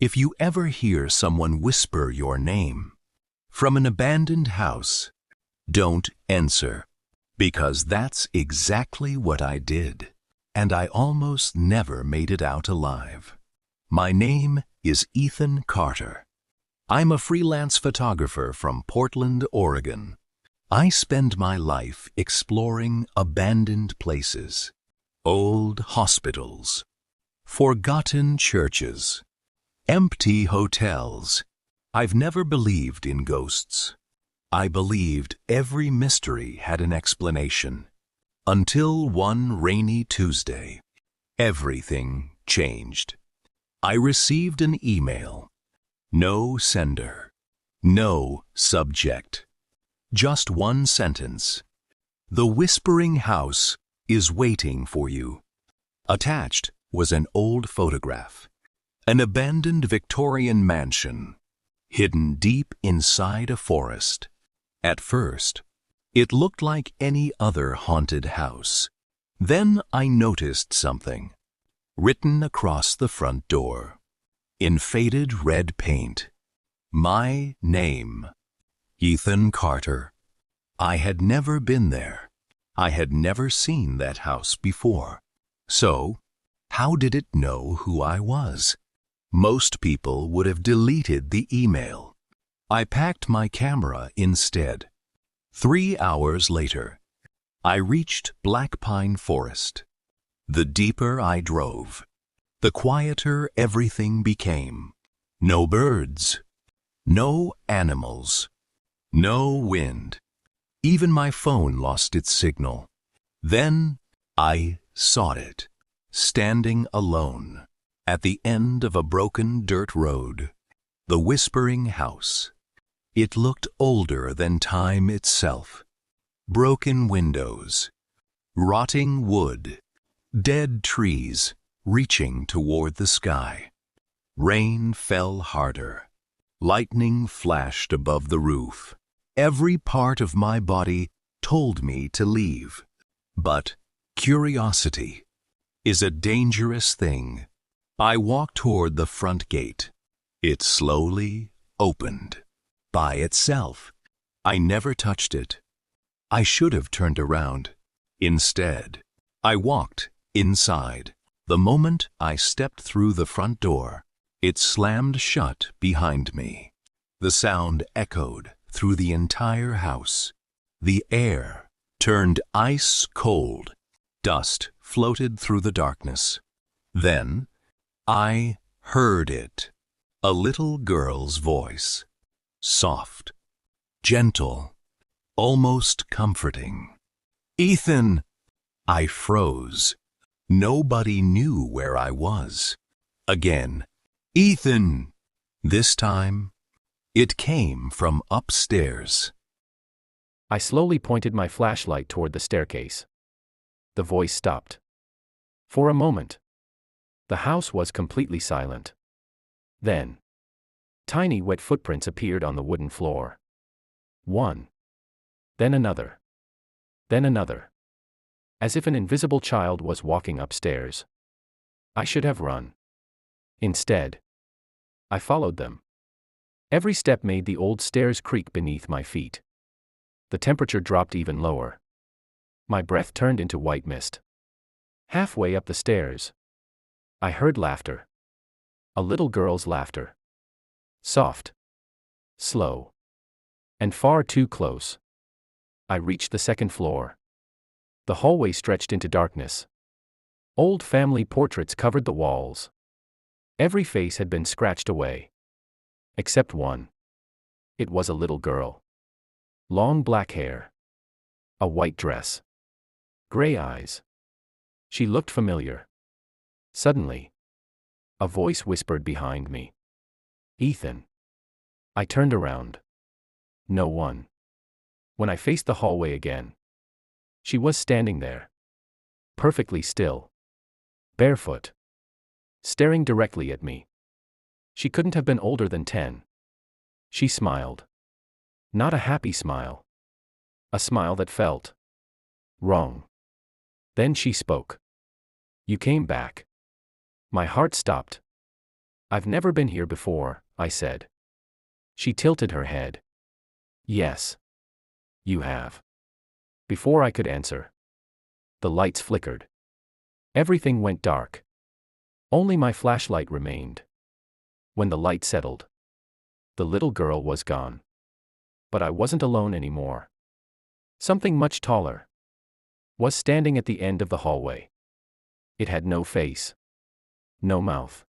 If you ever hear someone whisper your name from an abandoned house, don't answer, because that's exactly what I did, and I almost never made it out alive. My name is Ethan Carter. I'm a freelance photographer from Portland, Oregon. I spend my life exploring abandoned places, old hospitals, forgotten churches, empty hotels. I've never believed in ghosts. I believed every mystery had an explanation. Until one rainy Tuesday, everything changed. I received an email. No sender. No subject. Just one sentence. The Whispering House is waiting for you. Attached was an old photograph. An abandoned Victorian mansion, hidden deep inside a forest. At first, it looked like any other haunted house. Then I noticed something, written across the front door, in faded red paint. My name, Ethan Carter. I had never been there. I had never seen that house before. So, how did it know who I was? Most people would have deleted the email. I packed my camera instead. 3 hours later, I reached Black Pine Forest. The deeper I drove, the quieter everything became. No birds, no animals, no wind. Even my phone lost its signal. Then I saw it, standing alone, at the end of a broken dirt road. The Whispering House. It looked older than time itself. Broken windows, rotting wood, dead trees reaching toward the sky. Rain fell harder. Lightning flashed above the roof. Every part of my body told me to leave. But curiosity is a dangerous thing. I walked toward the front gate. It slowly opened. By itself. I never touched it. I should have turned around. Instead, I walked inside. The moment I stepped through the front door, it slammed shut behind me. The sound echoed through the entire house. The air turned ice cold. Dust floated through the darkness. Then, I heard it. A little girl's voice. Soft, gentle, almost comforting. Ethan! I froze. Nobody knew where I was. Again, Ethan! This time, it came from upstairs. I slowly pointed my flashlight toward the staircase. The voice stopped. For a moment, the house was completely silent. Then, tiny wet footprints appeared on the wooden floor. One. Then another. Then another. As if an invisible child was walking upstairs. I should have run. Instead, I followed them. Every step made the old stairs creak beneath my feet. The temperature dropped even lower. My breath turned into white mist. Halfway up the stairs, I heard laughter. A little girl's laughter. Soft. Slow. And far too close. I reached the second floor. The hallway stretched into darkness. Old family portraits covered the walls. Every face had been scratched away. Except one. It was a little girl. Long black hair. A white dress. Gray eyes. She looked familiar. Suddenly, a voice whispered behind me. Ethan. I turned around. No one. When I faced the hallway again, she was standing there. Perfectly still. Barefoot. Staring directly at me. She couldn't have been older than 10. She smiled. Not a happy smile. A smile that felt wrong. Then she spoke. You came back. My heart stopped. I've never been here before, I said. She tilted her head. Yes. You have. Before I could answer, the lights flickered. Everything went dark. Only my flashlight remained. When the light settled, the little girl was gone. But I wasn't alone anymore. Something much taller was standing at the end of the hallway. It had no face, no mouth,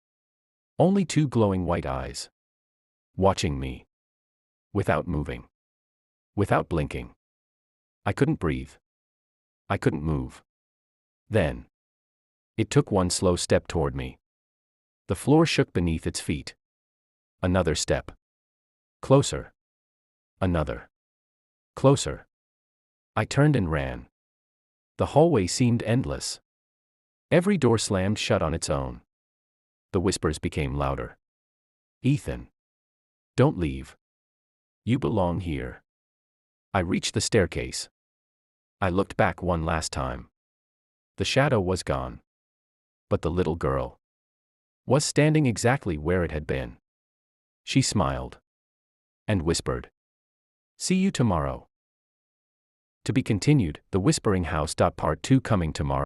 only two glowing white eyes, watching me, without moving, without blinking. I couldn't breathe. I couldn't move. Then, it took one slow step toward me. The floor shook beneath its feet. Another step. Closer. Another. Closer. I turned and ran. The hallway seemed endless. Every door slammed shut on its own. The whispers became louder. Ethan. Don't leave. You belong here. I reached the staircase. I looked back one last time. The shadow was gone. But the little girl was standing exactly where it had been. She smiled and whispered, "See you tomorrow." To be continued, The Whispering House. Part 2 coming tomorrow.